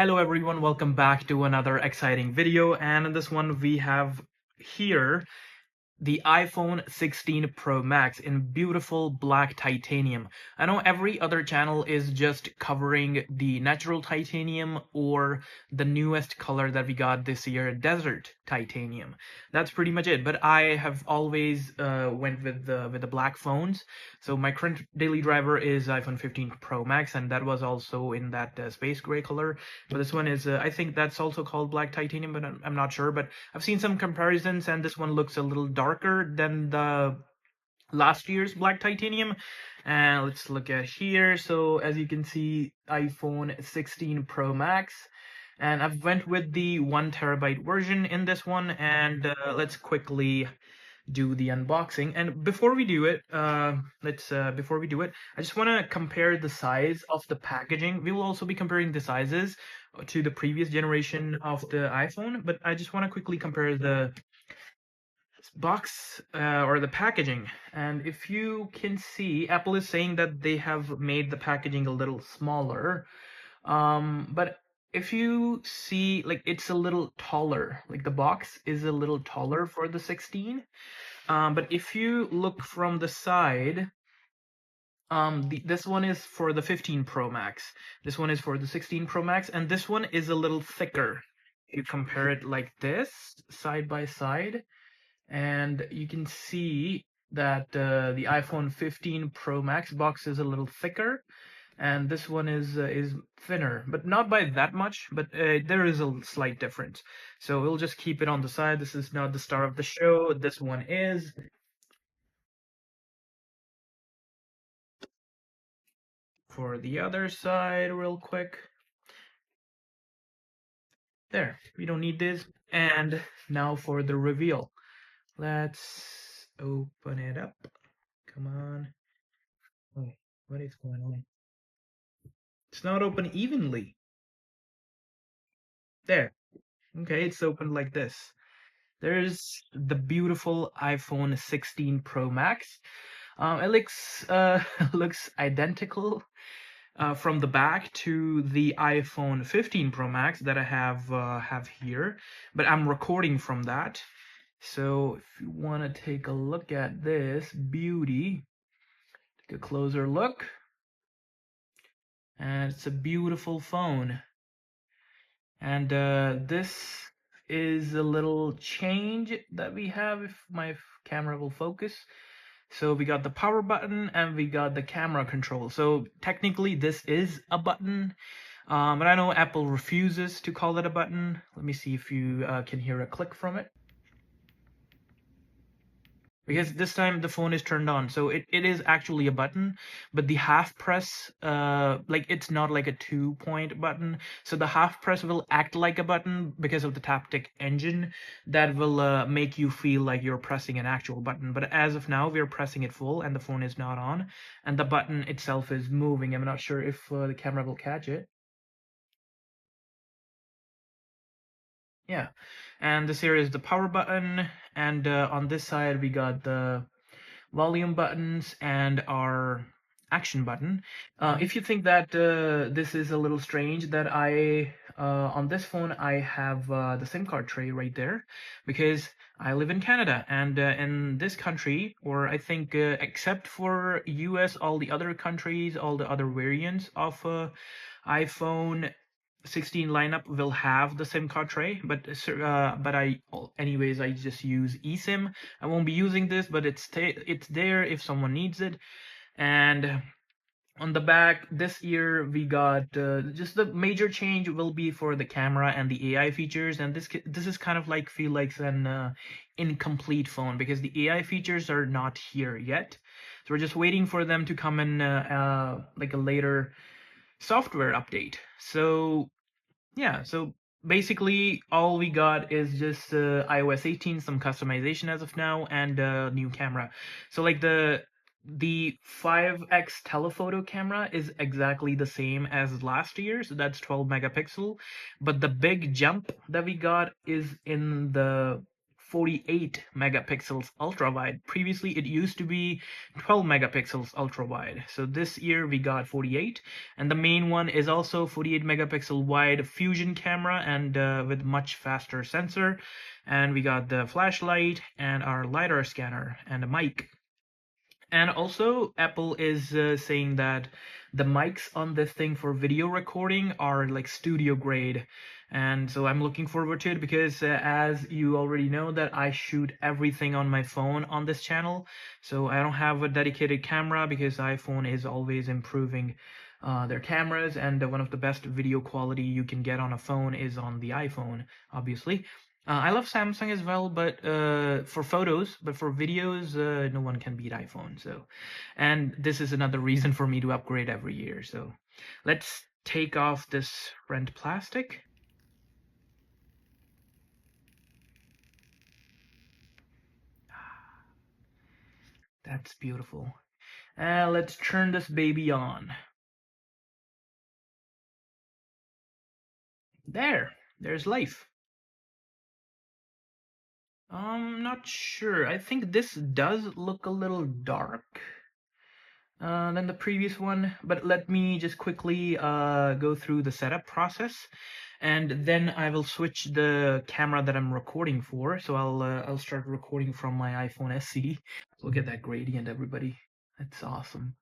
Hello everyone, welcome back to another exciting video, and in this one we have here the iPhone 16 Pro Max in beautiful black titanium. I know every other channel is just covering the natural titanium or the newest color that we got this year, desert titanium. That's pretty much it. But I have always went with the black phones. So my current daily driver is iPhone 15 Pro Max, and that was also in that space gray color. But this one is, I think that's also called black titanium, but I'm not sure. But I've seen some comparisons, and this one looks a little darker than the last year's black titanium. And let's look at here. So as you can see, iPhone 16 Pro Max. And I've went with the 1 TB version in this one, and let's quickly do the unboxing. And before we do it, I just want to compare the size of the packaging. We will also be comparing the sizes to the previous generation of the iPhone, but I just want to quickly compare the box or the packaging. And if you can see, Apple is saying that they have made the packaging a little smaller, but if you see, like, it's a little taller, like the box is a little taller for the 16. But if you look from the side, this one is for the 15 Pro Max. This one is for the 16 Pro Max, and this one is a little thicker. You compare it like this, side by side, and you can see that the iPhone 15 Pro Max box is a little thicker, and this one is thinner, but not by that much, but there is a slight difference. So we'll just keep it on the side. This is not the star of the show. This one is. For the other side real quick. There, we don't need this. And now for the reveal. Let's open it up. Come on. Oh, what is going on? It's not open evenly. There. Okay, it's open like this. There's the beautiful iPhone 16 Pro Max. It looks looks identical from the back to the iPhone 15 Pro Max that I have here, but I'm recording from that. So if you want to take a look at this beauty, take a closer look, and it's a beautiful phone. And this is a little change that we have, if my camera will focus. So we got the power button and we got the camera control. So technically this is a button, but I know Apple refuses to call it a button. Let me see if you can hear a click from it. Because this time the phone is turned on, so it is actually a button, but the half press, like, it's not like a 2-point button. So the half press will act like a button because of the Taptic engine that will make you feel like you're pressing an actual button. But as of now, we're pressing it full and the phone is not on, and the button itself is moving. I'm not sure if the camera will catch it. Yeah, and this here is the power button, and on this side we got the volume buttons and our action button. If you think that this is a little strange, that on this phone I have the SIM card tray right there, because I live in Canada, and in this country, or I think except for US, all the other countries, all the other variants of iPhone 16 lineup will have the SIM card tray, but anyways, I just use eSIM. I won't be using this, but it's there if someone needs it. And on the back, this year we got just the major change will be for the camera and the AI features, and this is kind of like feel like an incomplete phone, because the AI features are not here yet. So we're just waiting for them to come in like a later software update. So yeah, so basically all we got is just iOS 18, some customization as of now, and a new camera. So like the 5x telephoto camera is exactly the same as last year, so that's 12 megapixel, but the big jump that we got is in the 48 megapixels ultra wide. Previously, it used to be 12 megapixels ultra wide. So this year we got 48, and the main one is also 48 megapixel wide fusion camera and with much faster sensor. And we got the flashlight and our LiDAR scanner and a mic. And also, Apple is saying that the mics on this thing for video recording are like studio grade. And so I'm looking forward to it because as you already know that I shoot everything on my phone on this channel. So I don't have a dedicated camera because iPhone is always improving their cameras, and one of the best video quality you can get on a phone is on the iPhone, obviously. I love Samsung as well, but for photos, but for videos, no one can beat iPhone. So, and this is another reason for me to upgrade every year. So, let's take off this front plastic. That's beautiful. Let's turn this baby on. There's life. Not sure. I think this does look a little dark than the previous one, but let me just quickly go through the setup process, and then I will switch the camera that I'm recording for. So I'll start recording from my iPhone SE. Look at that gradient, everybody. That's awesome.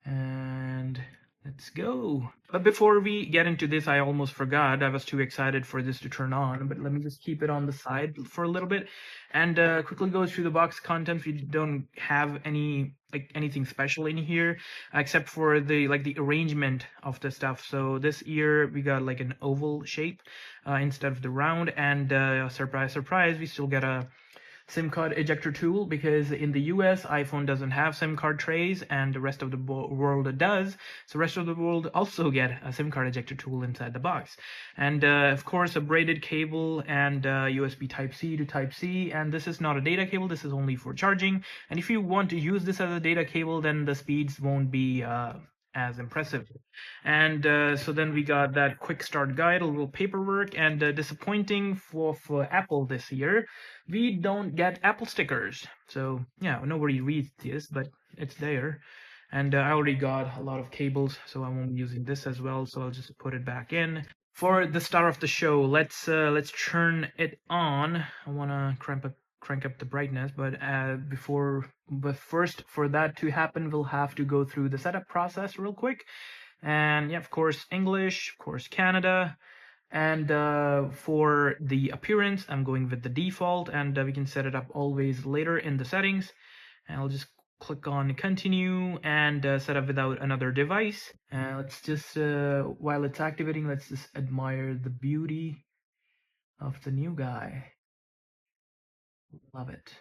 And let's go. But before we get into this, I almost forgot. I was too excited for this to turn on, but let me just keep it on the side for a little bit and quickly go through the box contents. We don't have anything special in here except for the arrangement of the stuff. So this year we got like an oval shape instead of the round, and surprise, surprise, we still get a SIM card ejector tool because in the US, iPhone doesn't have SIM card trays and the rest of the world does. So the rest of the world also get a SIM card ejector tool inside the box. And of course, a braided cable and USB Type-C to Type-C. And this is not a data cable, this is only for charging. And if you want to use this as a data cable, then the speeds won't be as impressive. And so then we got that quick start guide, a little paperwork, and disappointing for Apple this year, we don't get Apple stickers. So yeah, nobody reads this, but it's there. And I already got a lot of cables, so I won't be using this as well. So I'll just put it back in. For the star of the show, let's turn it on. I wanna crank up the brightness, but first for that to happen, we'll have to go through the setup process real quick. And yeah, of course English, of course Canada. And for the appearance, I'm going with the default, and we can set it up always later in the settings. And I'll just click on continue and set up without another device. Let's just, while it's activating, let's just admire the beauty of the new guy. Love it.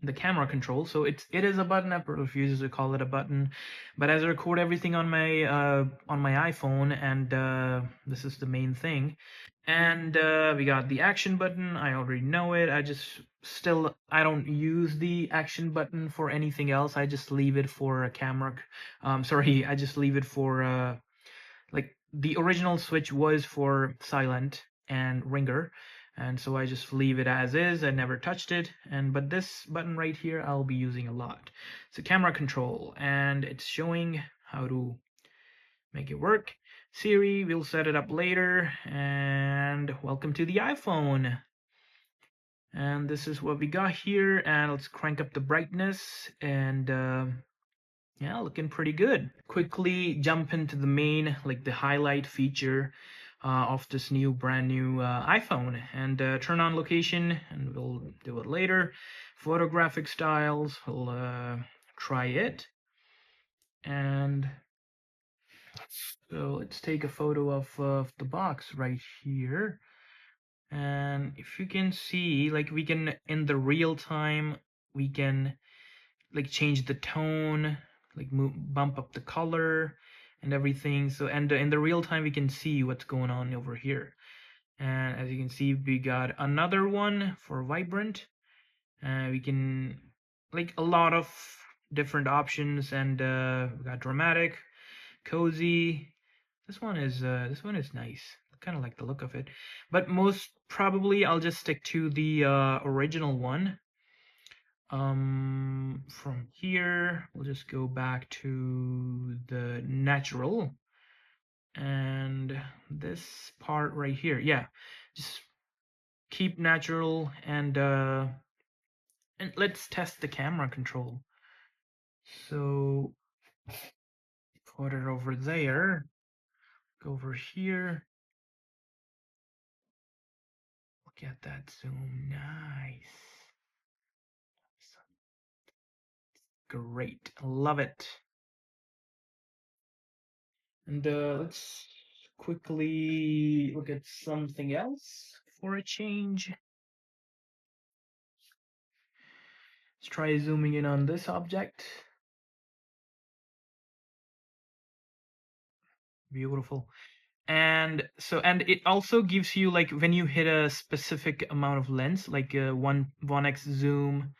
The camera control, so it is a button. Apple refuses to call it a button, but as I record everything on my iPhone, and this is the main thing. And we got the action button. I already know it. I don't use the action button for anything else. I just leave it for a camera. Sorry, I just leave it for like the original Switch was for silent and ringer, and so I just leave it as is. I never touched it, but this button right here I'll be using a lot. It's a camera control, and it's showing how to make it work. Siri, we'll set it up later, and welcome to the iPhone. And this is what we got here, and let's crank up the brightness, and yeah, looking pretty good. Quickly jump into the main, like the highlight feature of this brand new iPhone, and turn on location, and we'll do it later. Photographic styles, we'll try it. And so let's take a photo of the box right here. And if you can see, like we can, in the real time, we can like change the tone, like bump up the color and everything. So, and in the real time we can see what's going on over here. And as you can see, we got another one for vibrant. We can like a lot of different options, and we got dramatic, cozy. This one is nice. kind of like the look of it, but most probably I'll just stick to the original one. From here, we'll just go back to the natural, and this part right here, yeah, just keep natural, and let's test the camera control. So put it over there, go over here, look at that zoom, nice, great, love it. And let's quickly look at something else for a change. Let's try zooming in on this object. Beautiful. And so, and it also gives you, like, when you hit a specific amount of lens, like 1x zoom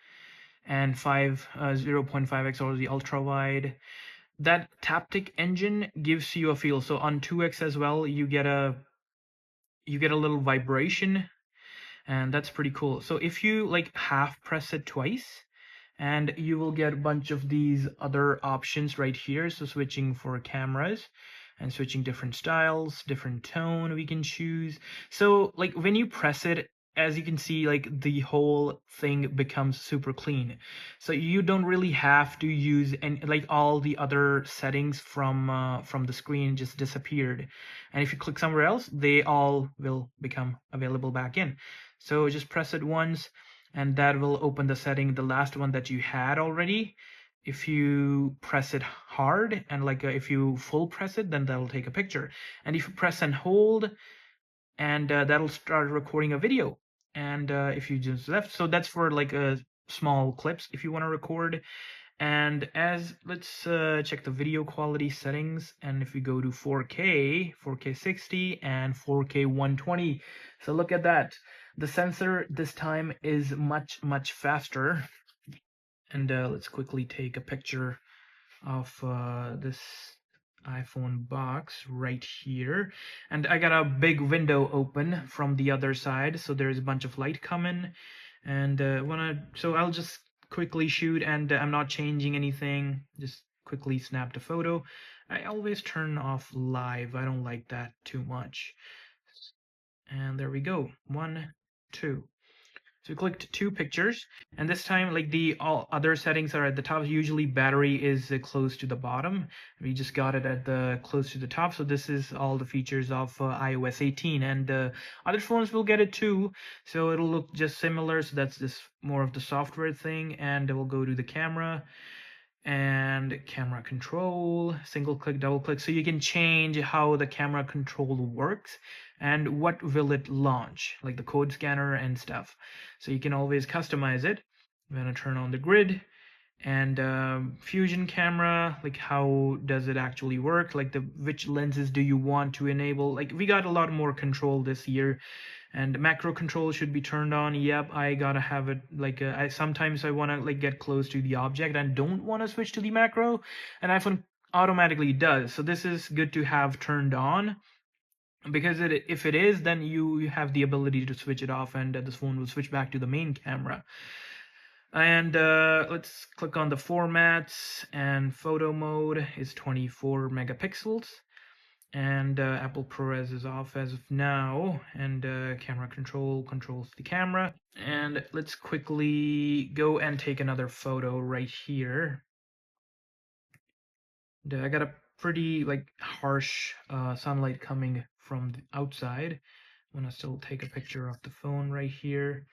and 0.5x or the ultra wide, that taptic engine gives you a feel. So on 2x as well, you get a little vibration, and that's pretty cool. So if you like half press it twice, and you will get a bunch of these other options right here. So switching for cameras and switching different styles, different tone we can choose. So like when you press it, as you can see, like the whole thing becomes super clean. So you don't really have to use, and like all the other settings from the screen just disappeared. And if you click somewhere else, they all will become available back in. So just press it once, and that will open the setting, the last one that you had already. If you press it hard, and like if you full press it, then that'll take a picture. And if you press and hold, and that'll start recording a video. And if you just left, so that's for like small clips if you want to record. And as let's check the video quality settings, and if we go to 4K, 4K 60, and 4K 120, so look at that. The sensor this time is much faster. And let's quickly take a picture of this iPhone box right here. And I got a big window open from the other side, so there's a bunch of light coming. And so I'll just quickly shoot, and I'm not changing anything, just quickly snap the photo. I always turn off live, I don't like that too much. And there we go, 1, 2. So we clicked 2 pictures, and this time, like the all other settings are at the top. Usually battery is close to the bottom. We just got it at the close to the top. So this is all the features of iOS 18, and other phones will get it too. So it'll look just similar. So that's just more of the software thing, and we'll go to the camera and camera control, single click, double click, so you can change how the camera control works and what will it launch, like the code scanner and stuff. So you can always customize it. I'm gonna turn on the grid, and fusion camera, like how does it actually work, like which lenses do you want to enable. Like we got a lot more control this year. And macro control should be turned on. Yep, I gotta have it. Like I sometimes I want to like get close to the object and don't want to switch to the macro, and iPhone automatically does. So this is good to have turned on, because if it is, then you have the ability to switch it off, and this phone will switch back to the main camera. And let's click on the formats, and photo mode is 24 megapixels. And Apple ProRes is off as of now, and camera control controls the camera. And let's quickly go and take another photo right here. And, I got a pretty like harsh sunlight coming from the outside. I'm gonna still take a picture of the phone right here,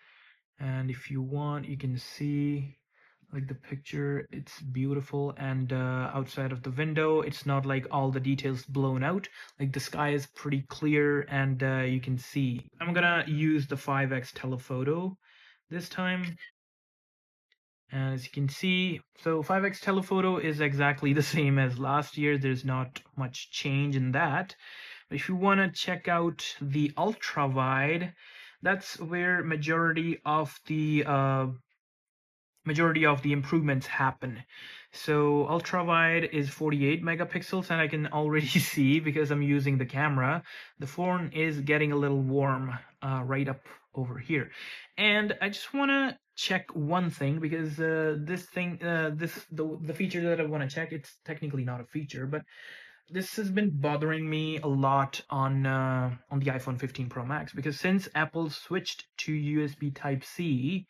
and if you want, you can see like the picture, it's beautiful. And outside of the window, it's not like all the details blown out, like the sky is pretty clear, and you can see. I'm gonna use the 5x telephoto this time, and as you can see, so 5x telephoto is exactly the same as last year. There's not much change in that. But if you want to check out the ultra wide, that's where majority of the majority of the improvements happen. So ultra wide is 48 megapixels, and I can already see, because I'm using the camera, the phone is getting a little warm right up over here. And I just want to check one thing, because the feature that I want to check, it's technically not a feature, but this has been bothering me a lot on the iPhone 15 Pro Max, because since Apple switched to USB Type C,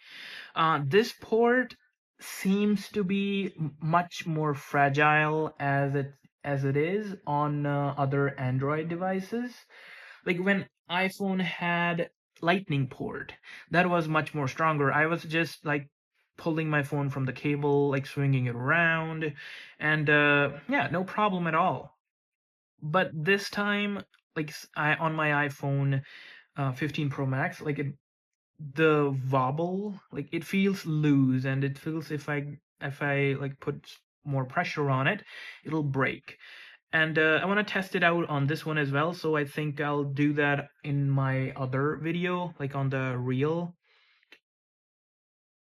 this port seems to be much more fragile as it is on other Android devices. Like when iPhone had Lightning port, that was much more stronger. I was just like pulling my phone from the cable, like swinging it around, and yeah, no problem at all. But this time, like I on my iPhone 15 Pro Max, like the wobble, like it feels loose, and it feels if I like put more pressure on it, it'll break. And I want to test it out on this one as well, so I think I'll do that in my other video, like on the real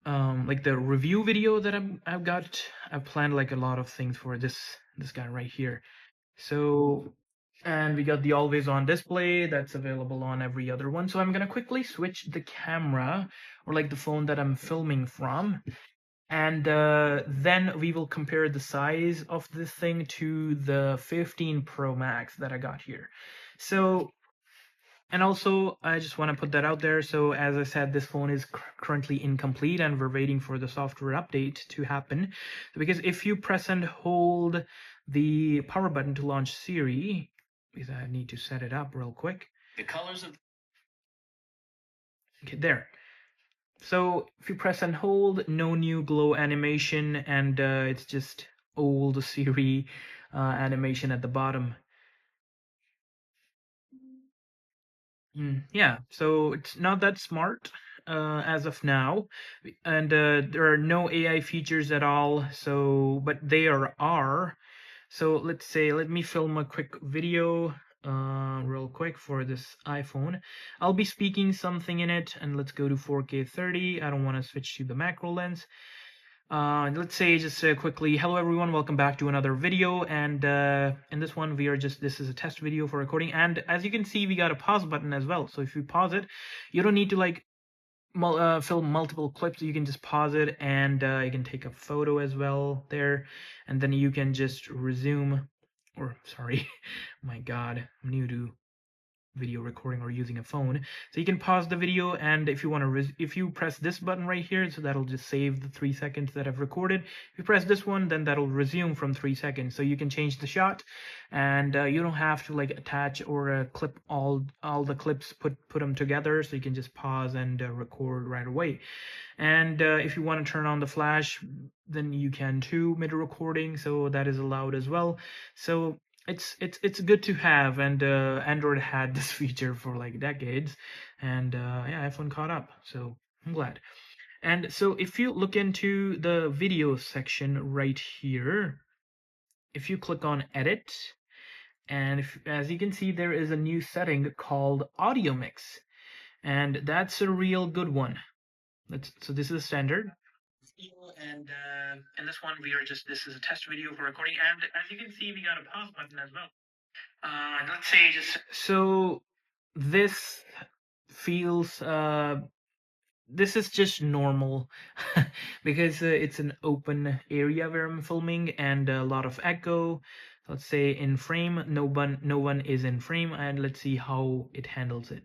like the review video that I've planned like a lot of things for this guy right here. So, and we got the always on display that's available on every other one. So I'm gonna quickly switch the camera, or like the phone that I'm filming from, and then we will compare the size of this thing to the 15 Pro Max that I got here. So, and also, I just want to put that out there. So, as I said, this phone is currently incomplete, and we're waiting for the software update to happen. Because if you press and hold the power button to launch Siri, because I need to set it up real quick. The colors of Okay, there. So if you press and hold, no new glow animation, and it's just old Siri animation at the bottom. Yeah, so it's not that smart as of now, and there are no AI features at all. So, but are. So let me film a quick video real quick for this iPhone. I'll be speaking something in it, and let's go to 4K 30. I don't want to switch to the macro lens. Let's say just quickly, hello everyone, welcome back to another video, and in this one this is a test video for recording, and as you can see, we got a pause button as well. So if you pause it, you don't need to like film multiple clips. You can just pause it, and you can take a photo as well there, and then you can just resume, or sorry, my god, I'm new to video recording or using a phone. So you can pause the video, and if you want to if you press this button right here, so that'll just save the 3 seconds that I've recorded. If you press this one, then that'll resume from 3 seconds. So you can change the shot, and you don't have to like attach or clip all the clips, put them together. So you can just pause and record right away. And if you want to turn on the flash, then you can too mid recording, so that is allowed as well. So it's good to have, and Android had this feature for like decades, and yeah, iPhone caught up, so I'm glad. And so if you look into the video section right here, if you click on edit, and as you can see, there is a new setting called audio mix, and that's a real good one. So this is a standard. And in this one, this is a test video for recording, and as you can see, we got a pause button as well. Let's say just so this feels this is just normal because it's an open area where I'm filming, and a lot of echo. Let's say in frame, no one is in frame, and let's see how it handles it.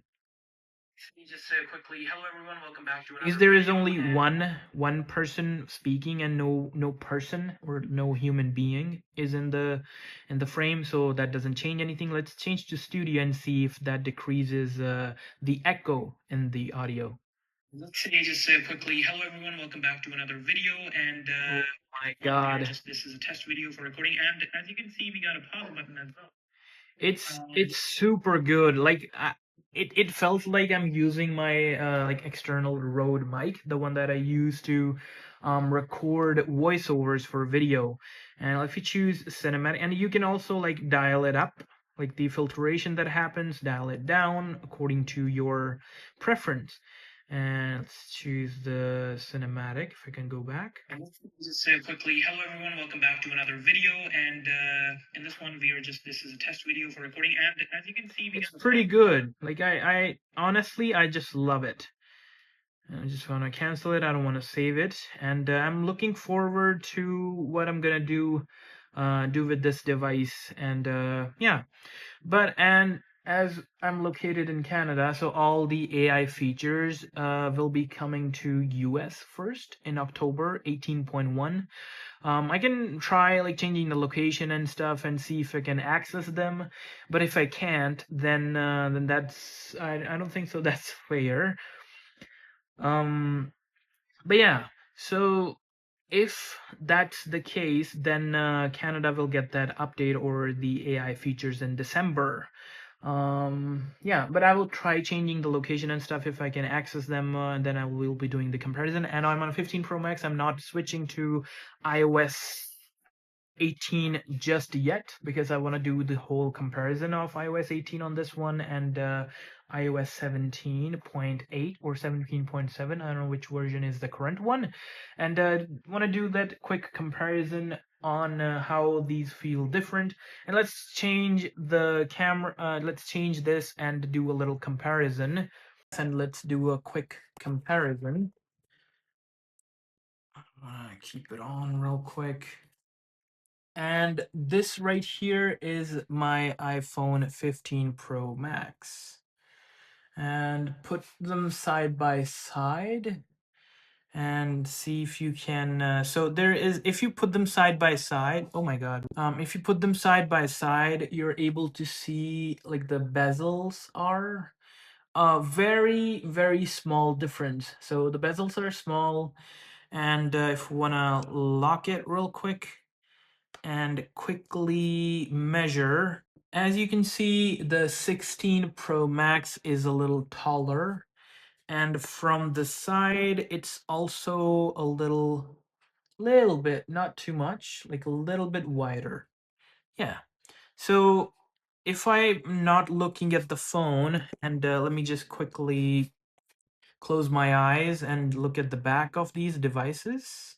Let me just say quickly, hello everyone, welcome back to another Because there is only one person speaking, and no person or no human being is in the frame, so that doesn't change anything. Let's change to studio and see if that decreases the echo in the audio. Let's just say quickly, hello everyone, welcome back to another video, and oh my god, this is a test video for recording, and as you can see, we got a pause button as well. It's super good. Like it felt like I'm using my like external Rode mic, the one that I use to record voiceovers for video. And if you choose cinematic, and you can also like dial it up, like the filtration that happens, dial it down according to your preference. And let's choose the cinematic, if I can go back. And let's just say quickly, hello everyone, welcome back to another video. And in this one, this is a test video for recording. And as you can see, it's pretty good. Like, I honestly, I just love it. I just want to cancel it. I don't want to save it. And I'm looking forward to what I'm gonna do with this device. And yeah. And as I'm located in Canada, so all the AI features will be coming to US first in October 18.1. I can try like changing the location and stuff and see if I can access them. But if I can't, then that's I don't think so. That's fair. Um, but yeah, so if that's the case, then Canada will get that update or the AI features in December. Yeah, but I will try changing the location and stuff if I can access them, and then I will be doing the comparison. And I'm on 15 Pro Max. I'm not switching to iOS 18 just yet because I want to do the whole comparison of iOS 18 on this one and iOS 17.8 or 17.7. I don't know which version is the current one, and want to do that quick comparison on how these feel different. And let's change the camera. Let's change this and do a little comparison. And let's do a quick comparison. Keep it on real quick. And this right here is my iPhone 15 Pro Max. And put them side by side and see if you can. So there is, if you put them side by side, oh my God. If you put them side by side, you're able to see like the bezels are very, very small difference. So the bezels are small. And if we want to lock it real quick, and quickly measure. As you can see, the 16 Pro Max is a little taller, and from the side, it's also a little bit, not too much, like a little bit wider. Yeah. So if I'm not looking at the phone, and let me just quickly close my eyes and look at the back of these devices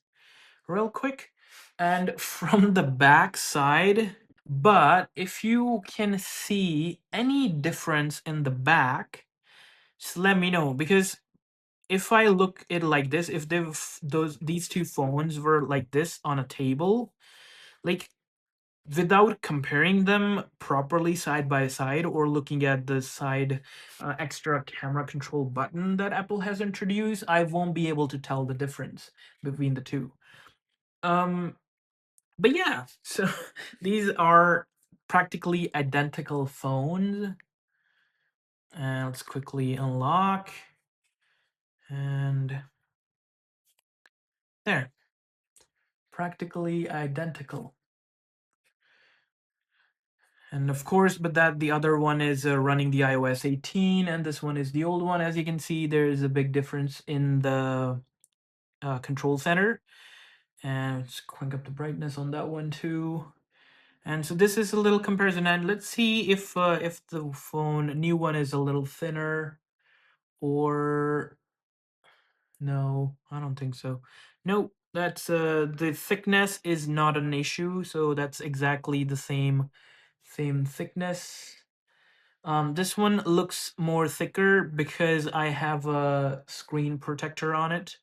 real quick. And from the back side, but if you can see any difference in the back, just let me know. Because if I look it like this, if these two phones were like this on a table, like without comparing them properly side by side or looking at the side extra camera control button that Apple has introduced, I won't be able to tell the difference between the two. But yeah, so these are practically identical phones. And let's quickly unlock. And there. Practically identical. And of course, but that the other one is running the iOS 18, and this one is the old one. As you can see, there is a big difference in the control center. And let's crank up the brightness on that one too. And so this is a little comparison, and let's see if the new one is a little thinner, or no, I don't think so. Nope, that's the thickness is not an issue, so that's exactly the same thickness. This one looks more thicker because I have a screen protector on it.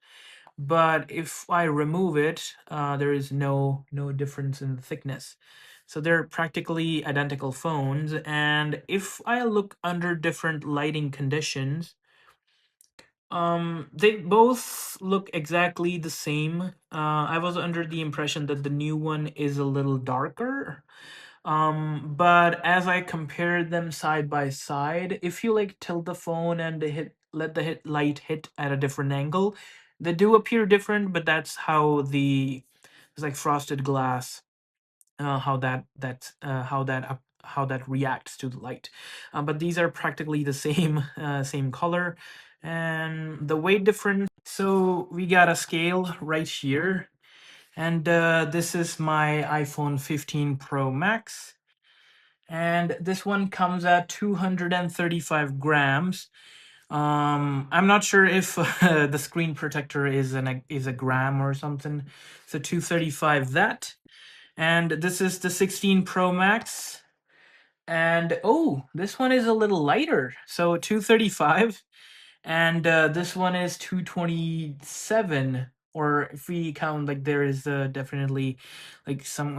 But if I remove it, there is no difference in the thickness. So they're practically identical phones. And if I look under different lighting conditions, they both look exactly the same. I was under the impression that the new one is a little darker. But as I compared them side by side, if you like tilt the phone and let the light hit at a different angle, they do appear different, but that's how it's like frosted glass, how that reacts to the light. But these are practically the same same color, and the weight difference. So we got a scale right here, and this is my iPhone 15 Pro Max. And this one comes at 235 grams. I'm not sure if the screen protector is a gram or something. So 235 that. And this is the 16 Pro Max. And oh, this one is a little lighter. So 235, and this one is 227. Or if we count, like, there is definitely like some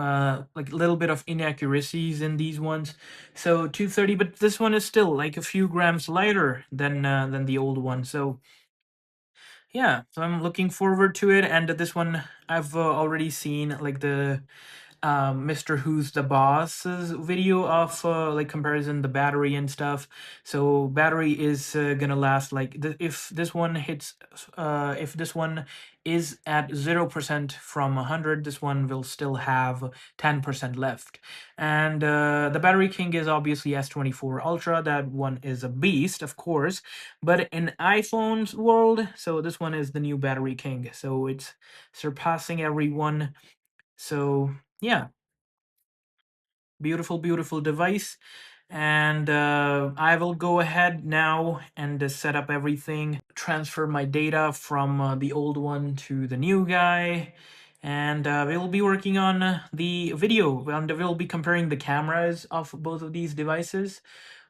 like a little bit of inaccuracies in these ones. So 230, but this one is still like a few grams lighter than the old one. So yeah, so I'm looking forward to it. And this one I've already seen like the Mr. Who's the Boss's video of like comparison the battery and stuff. So battery is gonna last like if this one hits if this one is at 0% from 100, this one will still have 10% left. And the battery king is obviously S24 Ultra. That one is a beast, of course. But in iPhone's world, so this one is the new battery king. So it's surpassing everyone. So yeah, beautiful, beautiful device. And I will go ahead now and set up everything, transfer my data from the old one to the new guy. And we'll be working on the video, and we'll be comparing the cameras of both of these devices,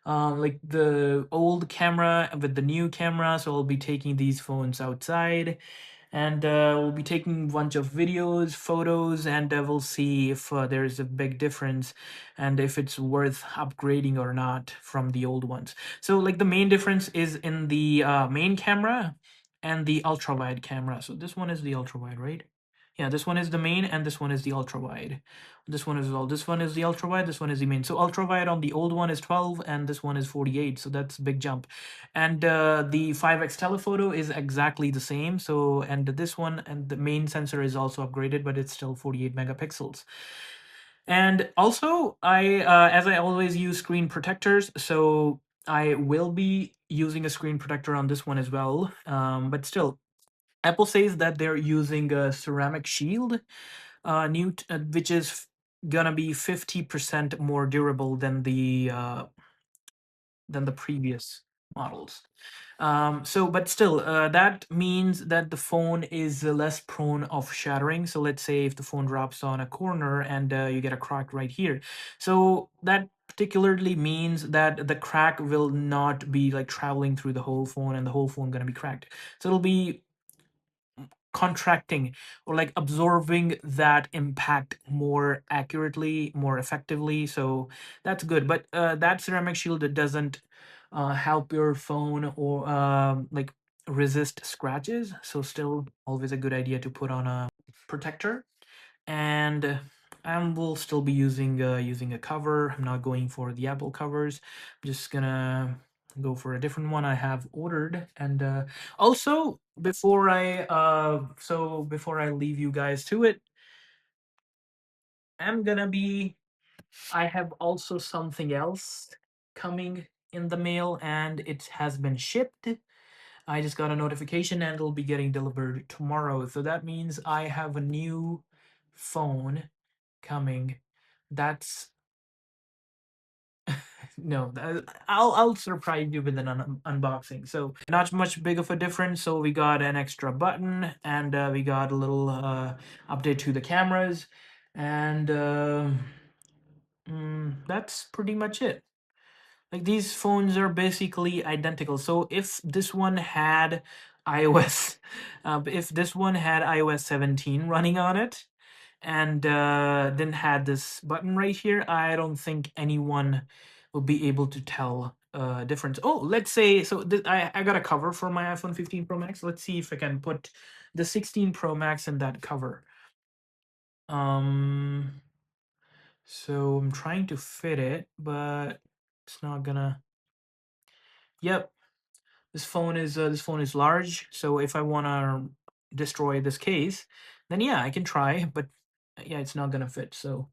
like the old camera with the new camera. So I'll be taking these phones outside, and we'll be taking a bunch of videos, photos, and we'll see if there's a big difference and if it's worth upgrading or not from the old ones. So like the main difference is in the main camera and the ultra wide camera. So this one is the ultra wide, right? Yeah, this one is the main and this one is the ultra wide. This one is the ultra wide, this one is the main. So ultra wide on the old one is 12 and this one is 48. So that's a big jump. And the 5x telephoto is exactly the same. So, and this one, and the main sensor is also upgraded, but it's still 48 megapixels. And also, as I always use screen protectors, so I will be using a screen protector on this one as well. But still, Apple says that they're using a ceramic shield, which is gonna be 50% more durable than the previous models. So, but still, that means that the phone is less prone of shattering. So let's say if the phone drops on a corner and you get a crack right here. So that particularly means that the crack will not be like traveling through the whole phone and the whole phone gonna be cracked. So it'll be contracting or like absorbing that impact more accurately, more effectively. So that's good. But that ceramic shield, it doesn't help your phone or like resist scratches. So still always a good idea to put on a protector. And I will still be using a cover. I'm not going for the Apple covers. I'm just gonna go for a different one I have ordered. And also before I leave you guys to it, I'm gonna be I have also something else coming in the mail, and it has been shipped. I just got a notification and it'll be getting delivered tomorrow. So that means I have a new phone coming. That's no, I'll surprise you with an unboxing. So not much big of a difference. So we got an extra button, and we got a little update to the cameras, and that's pretty much it. Like these phones are basically identical. So if this one had iOS, if this one had iOS 17 running on it, and then had this button right here, I don't think anyone will be able to tell difference. Oh, let's say so. I got a cover for my iPhone 15 Pro Max. Let's see if I can put the 16 Pro Max in that cover. Um, so I'm trying to fit it, but it's not gonna. Yep, this phone is large. So if I wanna destroy this case, then yeah, I can try. But yeah, it's not gonna fit. So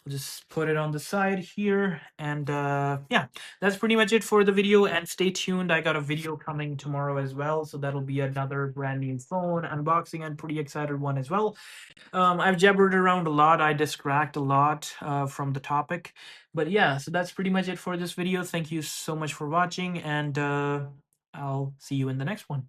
I'll just put it on the side here, and yeah, that's pretty much it for the video. And stay tuned, I got a video coming tomorrow as well, so that'll be another brand new phone unboxing and pretty excited one as well. I've jabbered around a lot, I distract a lot from the topic, but yeah, so that's pretty much it for this video. Thank you so much for watching, and I'll see you in the next one.